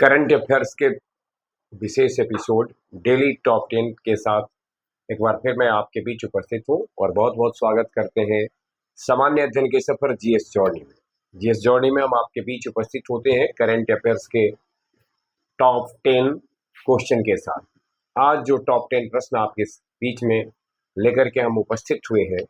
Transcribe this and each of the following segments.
Current affairs के विशेष episode daily top 10 के साथ एक बार फिर मैं आपके बीच उपस्थित हूँ और बहुत बहुत स्वागत करते हैं सामान्य अध्ययन के सफर जीएस जर्नी में। जीएस जर्नी में हम आपके बीच उपस्थित होते हैं करंट अफेयर्स के टॉप 10 क्वेश्चन के साथ। आज जो टॉप 10 प्रश्न आपके बीच में लेकर के हम उपस्थित हुए हैं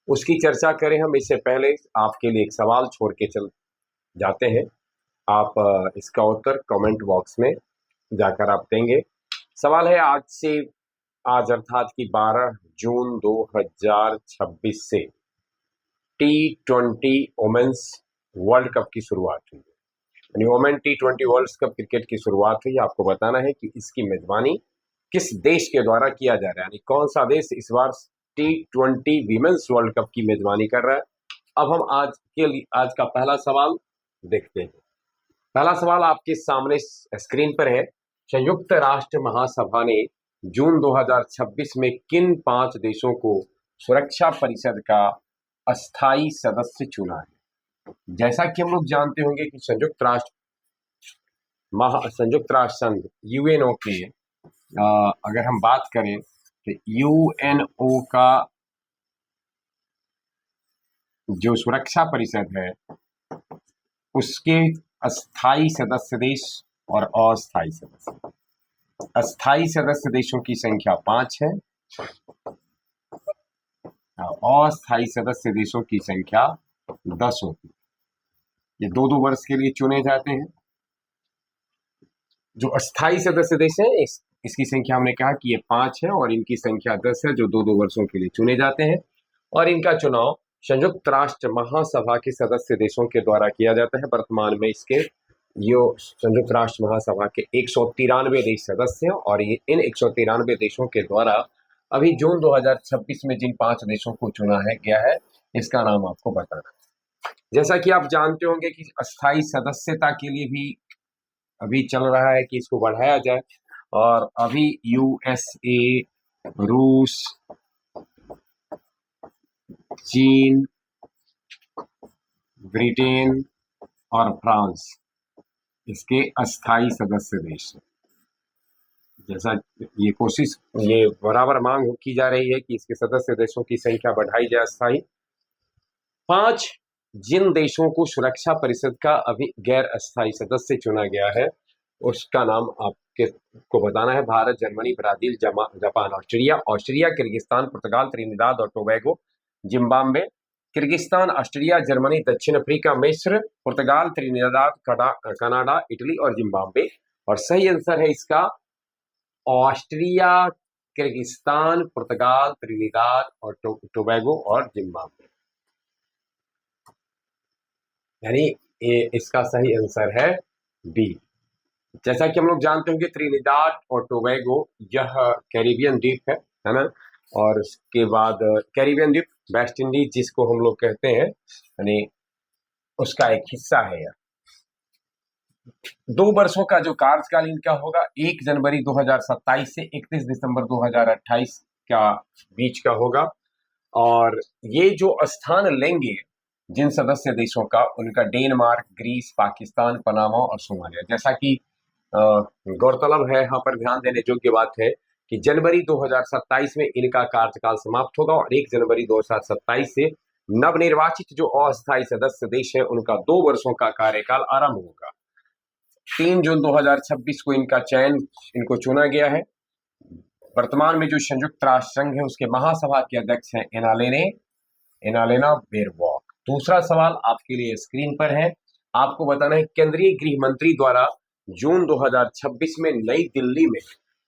उसकी चर्चा करें हम, इससे पहले आपके लिए एक सवाल छोड़ के चल जाते हैं। आप इसका उत्तर कमेंट बॉक्स में जाकर आप देंगे। सवाल है आज अर्थात कि 12 जून 2026 से T20 वुमेन्स वर्ल्ड कप की शुरुआत हुई है, यानी women T20 world cup cricket की शुरुआत हुई। आपको बताना है कि इसकी मेजबानी किस देश के द्वारा किया जा रहा है, यानी कौन सा देश इस बार T20 वीमेंस वर्ल्ड कप की मेजबानी कर रहा है। अब हम आज का पहला सवाल देखते हैं। पहला सवाल आपके सामने स्क्रीन पर है। संयुक्त राष्ट्र महासभा ने जून 2026 में किन 5 देशों को सुरक्षा परिषद का अस्थायी सदस्य चुना है? जैसा कि हम लोग जानते होंगे कि संयुक्त राष्ट्र संघ यूएनओ के अगर हम बात करें तो यूएनओ का जो सुरक्षा परिषद है उसके अस्थायी सदस्य देश और अस्थायी सदस्य। अस्थायी सदस्य देशों की संख्या 5 है, अस्थायी सदस्य देशों की संख्या 10 होती है। ये 2-2 वर्ष के लिए चुने जाते हैं। जो अस्थायी सदस्य देश है इसकी संख्या हमने कहा कि ये 5 है और इनकी संख्या 10 है, जो 2-2 वर्षों के लिए चुने जाते हैं और इनका चुनाव संयुक्त राष्ट्र महासभा के सदस्य देशों के द्वारा किया जाता है। वर्तमान में इसके संयुक्त राष्ट्र महासभा के 193 देश सदस्य हैं और ये इन 193 देशों के द्वारा अभी जून 2026 में जिन 5 देशों को चुना है गया है इसका नाम आपको बताना है। जैसा कि आप जानते होंगे कि अस्थायी सदस्यता के लिए भी अभी चल रहा है कि इसको बढ़ाया जाए और अभी यूएसए, रूस, चीन, ब्रिटेन और फ्रांस इसके अस्थायी सदस्य देश हैं। जैसा ये बराबर मांग की जा रही है कि इसके सदस्य देशों की संख्या बढ़ाई जाए अस्थायी। 5 जिन देशों को सुरक्षा परिषद का अभी गैर अस्थायी सदस्य चुना गया है उसका नाम आपको बताना है। Bharat, Germany, Brazil, Japan, Austria, Kyrgyzstan, पुर्तगाल, त्रिनिदाद और Tobago, Zimbabwe, Kyrgyzstan, Austria, Germany, दक्षिण अफ्रीका, मिस्र, पुर्तगाल, त्रिनिदाद, कनाडा, इटली और जिम्बाब्वे। और सही आंसर है इसका ऑस्ट्रिया, किर्गिस्तान, पुर्तगाल, त्रिनिदाद और टोबैगो और जिम्बाब्वे, यानी इसका सही आंसर है बी। जैसा कि हम लोग जानते होंगे त्रिनिदाद और टोबैगो यह कैरिबियन द्वीप है ना, और उसके बाद कैरिबियन द्वीप वेस्ट इंडीज जिसको हम लोग कहते हैं, यानी उसका एक हिस्सा है यह। 2 वर्षों का जो कार्यकाल इनका होगा 1 जनवरी 2027 से 31 दिसंबर 2028 का बीच का होगा और ये जो स्थान लेंगे जिन सदस्य देशों का उनका डेनमार्क, ग्रीस, पाकिस्तान, पनामा और सोमालिया। जैसा कि गौरतलब है, यहाँ पर ध्यान देने योग्य बात है कि जनवरी 2027 में इनका कार्यकाल समाप्त होगा और 1 जनवरी 2027 से नवनिर्वाचित जो अस्थायी सदस्य देश है उनका 2 वर्षों का कार्यकाल आरंभ होगा। 3 जून 2026 को इनको चुना गया है। वर्तमान में जो संयुक्त राष्ट्र संघ है उसके महासभा के अध्यक्ष हैं एनालेना बेरबॉक। दूसरा सवाल आपके लिए स्क्रीन पर है। आपको बताना है केंद्रीय गृह मंत्री द्वारा जून 2026 में नई दिल्ली में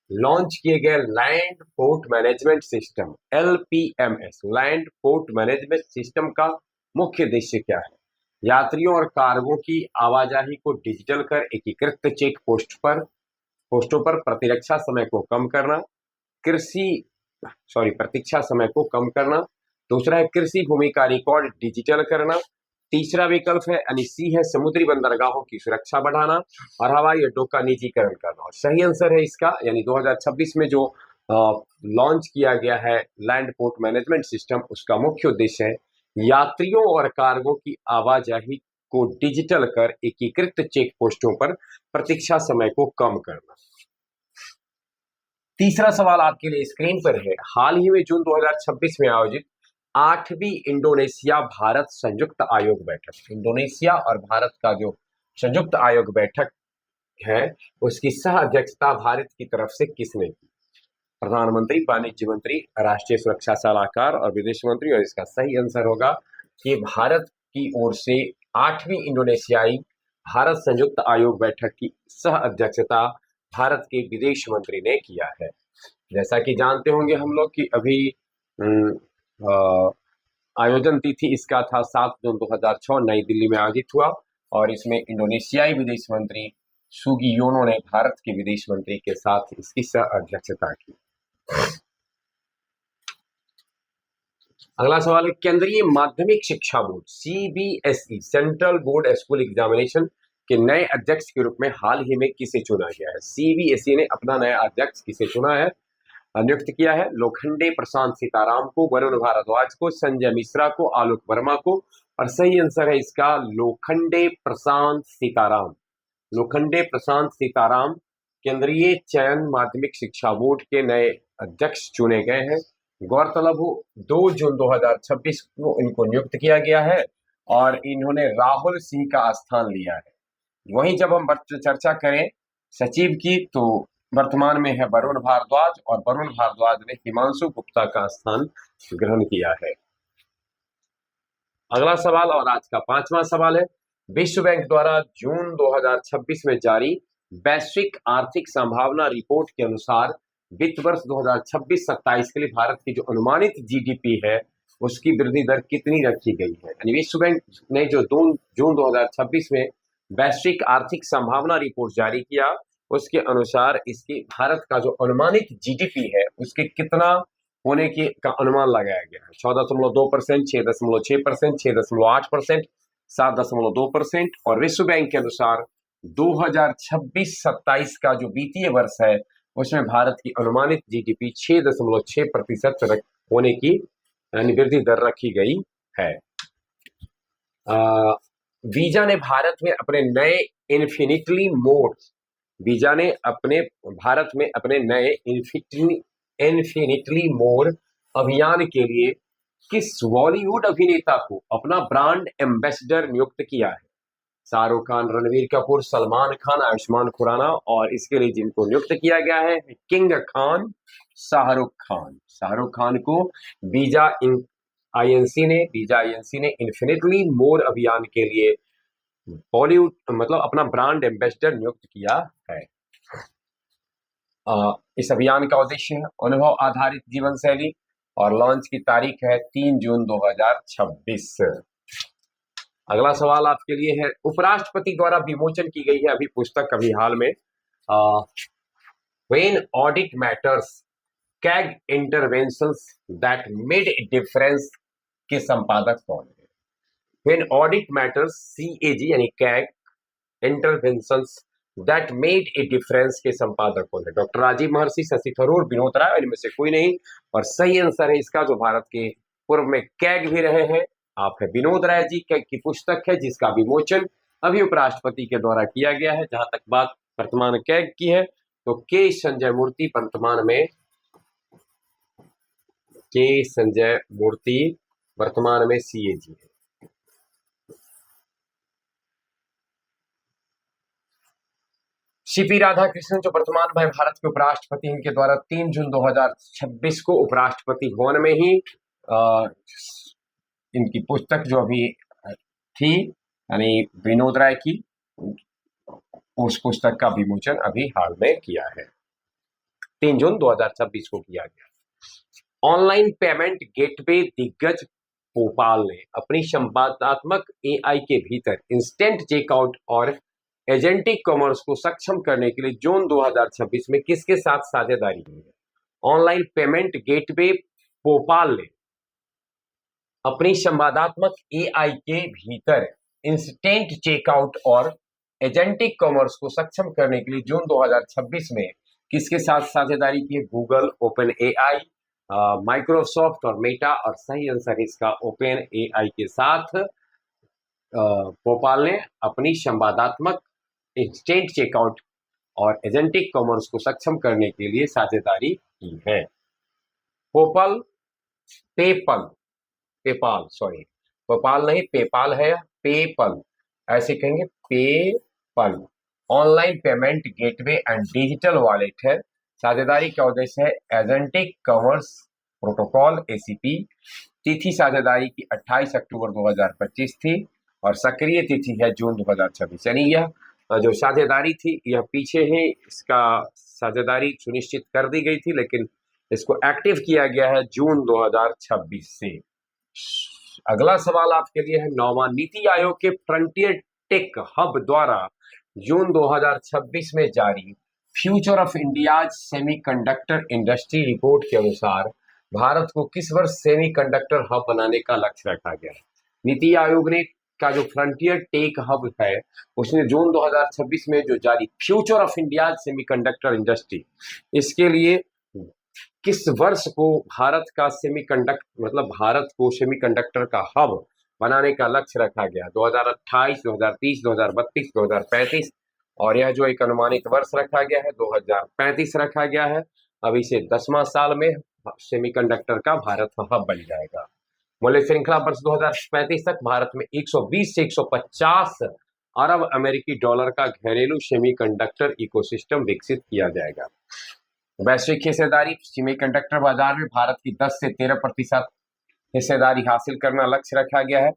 लॉन्च किए गए land port management system LPMS land port management system का मुख्य उद्देश्य क्या है? यात्रियों और कार्गो की आवाजाही को डिजिटल कर एकीकृत चेक पोस्टों पर प्रतीक्षा समय को कम करना, प्रतीक्षा समय को कम करना। दूसरा है कृषि भूमि का रिकॉर्ड डिजिटल करना। तीसरा विकल्प है सी है समुद्री बंदरगाहों की सुरक्षा बढ़ाना और हवाई अड्डों का निजीकरण करना। और सही आंसर है इसका, यानी 2026 में जो लॉन्च किया गया है लैंड पोर्ट मैनेजमेंट सिस्टम उसका मुख्य उद्देश्य है यात्रियों और कार्गो की आवाजाही को डिजिटल कर एकीकृत चेक पोस्टों पर प्रतीक्षा समय को कम करना। तीसरा सवाल आपके लिए स्क्रीन पर है। हाल ही में जून 2026 में आयोजित 8वीं इंडोनेशिया भारत संयुक्त आयोग बैठक, इंडोनेशिया और भारत का जो संयुक्त आयोग बैठक है उसकी सह अध्यक्षता भारत की तरफ से किसने की? प्रधानमंत्री, वाणिज्य मंत्री, राष्ट्रीय सुरक्षा सलाहकार और विदेश मंत्री। और इसका सही आंसर होगा कि भारत की ओर से 8वीं इंडोनेशियाई भारत संयुक्त आयोग बैठक की सह अध्यक्षता भारत के विदेश मंत्री ने किया है। जैसा कि जानते होंगे हम लोग कि अभी आयोजन तिथि इसका था 7 जून 2006 नई दिल्ली में आयोजित हुआ और इसमें इंडोनेशियाई विदेश मंत्री सुगियोनो ने भारत के विदेश मंत्री के साथ इसकी सह अध्यक्षता की। अगला सवाल है, केंद्रीय माध्यमिक शिक्षा board CBSE central board school examination के नए अध्यक्ष के रूप में हाल ही में किसे चुना गया है? सीबीएसई ने अपना नया अध्यक्ष किसे चुना है, नियुक्त किया है? लोखंडे प्रशांत सीताराम को, वरुण भारद्वाज को, संजय मिश्रा को, आलोक वर्मा को। और सही आंसर है इसका लोखंडे प्रशांत सीताराम। लोखंडे प्रशांत सीताराम केंद्रीय चयन माध्यमिक शिक्षा बोर्ड के नए अध्यक्ष चुने गए हैं। गौरतलब हो 2 जून 2026 को इनको नियुक्त किया गया है और इन्होंने राहुल सिंह का स्थान लिया है। वहीं जब हम चर्चा करें सचिव की तो वर्तमान में है वरुण भारद्वाज और वरुण भारद्वाज ने हिमांशु गुप्ता का स्थान ग्रहण किया है। अगला सवाल और आज का 5वां सवाल है, विश्व बैंक द्वारा जून 2026 में जारी वैश्विक आर्थिक संभावना रिपोर्ट के अनुसार वित्त वर्ष 2026-27 के लिए भारत की जो अनुमानित जीडीपी है उसकी वृद्धि दर कितनी रखी गई है? यानी विश्व बैंक ने जो जून 2026 में वैश्विक आर्थिक संभावना रिपोर्ट जारी किया उसके अनुसार इसकी भारत का जो अनुमानित जीडीपी है उसके कितना होने की का अनुमान लगाया गया है। 14.2%, 6.6%, 6.8%, 7.2% और विश्व बैंक के अनुसार 2026-27 का जो वित्तीय वर्ष है उसमें भारत की अनुमानित जीडीपी 6.6% होने की यानी वृद्धि दर रखी गई है। वीजा ने भारत में अपने नए इन्फिनिटली मोर अभियान के लिए किस बॉलीवुड अभिनेता को अपना ब्रांड एम्बेसडर नियुक्त किया है? शाहरुख खान, रणवीर कपूर, सलमान खान, आयुष्मान खुराना। और इसके लिए जिनको नियुक्त किया गया है किंग खान शाहरुख खान। शाहरुख खान को वीजा आईएनसी ने इन्फिनिटली मोर अभियान के लिए बॉलीवुड मतलब अपना ब्रांड एम्बेसडर नियुक्त किया है। इस अभियान का उद्देश्य है अनुभव आधारित जीवन शैली और लॉन्च की तारीख है 3 जून 2026। अगला सवाल आपके लिए है, उपराष्ट्रपति द्वारा विमोचन की गई है अभी पुस्तक अभी हाल में when audit matters CAG interventions that made a difference के संपादक कौन है? व्हेन ऑडिट मैटर्स CAG यानी CAG interventions that made a difference के संपादक कौन है? डॉक्टर राजीव महर्षि, शशि थरूर, विनोद राय, इनमें से कोई नहीं। और सही आंसर है इसका जो भारत के पूर्व में कैग भी रहे हैं आप है विनोद राय जी। कैग की पुस्तक है जिसका विमोचन अभी उपराष्ट्रपति के द्वारा किया गया है। जहां तक बात वर्तमान कैग की है तो के संजय मूर्ति वर्तमान में CAG है। CP राधाकृष्णन जो वर्तमान में भारत के उपराष्ट्रपति इनके द्वारा 3 जून 2026 को उपराष्ट्रपति भवन में ही इनकी पुस्तक जो अभी थी यानी विनोद राय की उस पुस्तक का विमोचन अभी हाल में किया है। 3 जून 2026 को किया गया। ऑनलाइन पेमेंट गेटवे दिग्गज भोपाल ने अपनी संवादात्मक AI के भीतर इंस्टेंट चेकआउट और एजेंटिक कॉमर्स को सक्षम करने के लिए जून 2026 में किसके साथ साझेदारी की है? ऑनलाइन पेमेंट गेटवे भोपाल ने अपनी संवादात्मक AI के भीतर इंस्टेंट चेकआउट और एजेंटिक कॉमर्स को सक्षम करने के लिए जून 2026 में किसके साथ साझेदारी की है? गूगल, ओपन AI, माइक्रोसॉफ्ट और मेटा। और सही आंसर इसका ओपन AI के साथ भोपाल ने अपनी संवादात्मक इंस्टेंट चेकआउट और एजेंटिक कॉमर्स को सक्षम करने के लिए साझेदारी की है। Bhopal PayPal PayPal sorry Bhopal नहीं पेपाल है, पेपल ऐसे कहेंगे, PayPal online payment gateway and digital wallet है। साझेदारी का उद्देश्य है एजेंटिक कॉमर्स प्रोटोकॉल एसीपी। तिथि साझेदारी की 28 अक्टूबर 2025 थी और सक्रिय तिथि है जून 2026। यानी यह जो साझेदारी थी यह पीछे ही इसका साझेदारी सुनिश्चित कर दी गई थी, लेकिन इसको एक्टिव किया गया है जून 2026 से। अगला सवाल आपके लिए है, 9वां नीति आयोग के फ्रंटियर टेक हब द्वारा जून 2026 में जारी future of India semiconductor industry report के अनुसार भारत को किस वर्ष सेमीकंडक्टर हब बनाने का लक्ष्य रखा गया है। नीति आयोग ने का जो फ्रंटियर टेक हब है उसने जून 2026 में जो जारी future of India semiconductor industry, इसके लिए किस वर्ष को भारत का भारत को सेमीकंडक्टर का हब बनाने का लक्ष्य रखा गया, 2028, 2030, 2032, 2035, और यह जो एक अनुमानित वर्ष रखा गया है 2035 रखा गया है। अभी से 10वां साल में सेमीकंडक्टर का भारत हब बन जाएगा। मूल्य श्रृंखला वर्ष 2035 तक भारत में 120 से 150 अरब अमेरिकी डॉलर का घरेलू सेमीकंडक्टर इकोसिस्टम विकसित किया जाएगा। वैश्विक हिस्सेदारी, सेमीकंडक्टर बाजार में भारत की 10 से 13% हिस्सेदारी हासिल करना लक्ष्य रखा गया है।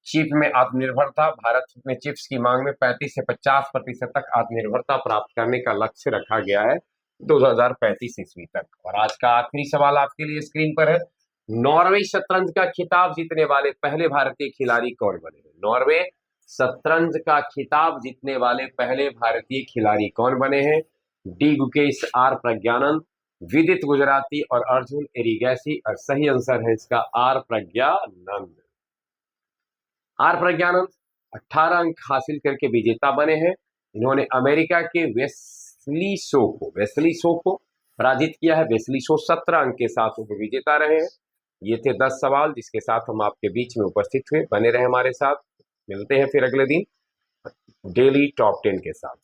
चिप में आत्मनिर्भरता, भारत में चिप्स की मांग में 35 से 50% तक आत्मनिर्भरता प्राप्त करने का लक्ष्य रखा गया है 2035 ईस्वी तक। और आज का आखिरी सवाल आपके लिए स्क्रीन पर है, नॉर्वे शतरंज का खिताब जीतने वाले पहले भारतीय खिलाड़ी कौन बने हैं। नॉर्वे शतरंज का खिताब जीतने वाले पहले भारतीय खिलाड़ी कौन बने हैं। डी गुकेश, आर प्रज्ञानंद, विदित गुजराती और अर्जुन एरिगैसी। और सही आंसर है इसका आर प्रज्ञानंद। आर प्रज्ञानंद 18 अंक हासिल करके विजेता बने हैं। इन्होंने अमेरिका के वेस्ली सो को पराजित किया है। वेस्ली सो 17 अंक के साथ उप विजेता रहे हैं। ये थे 10 सवाल जिसके साथ हम आपके बीच में उपस्थित हुए। बने रहे हमारे साथ, मिलते हैं फिर अगले दिन डेली टॉप 10 के साथ।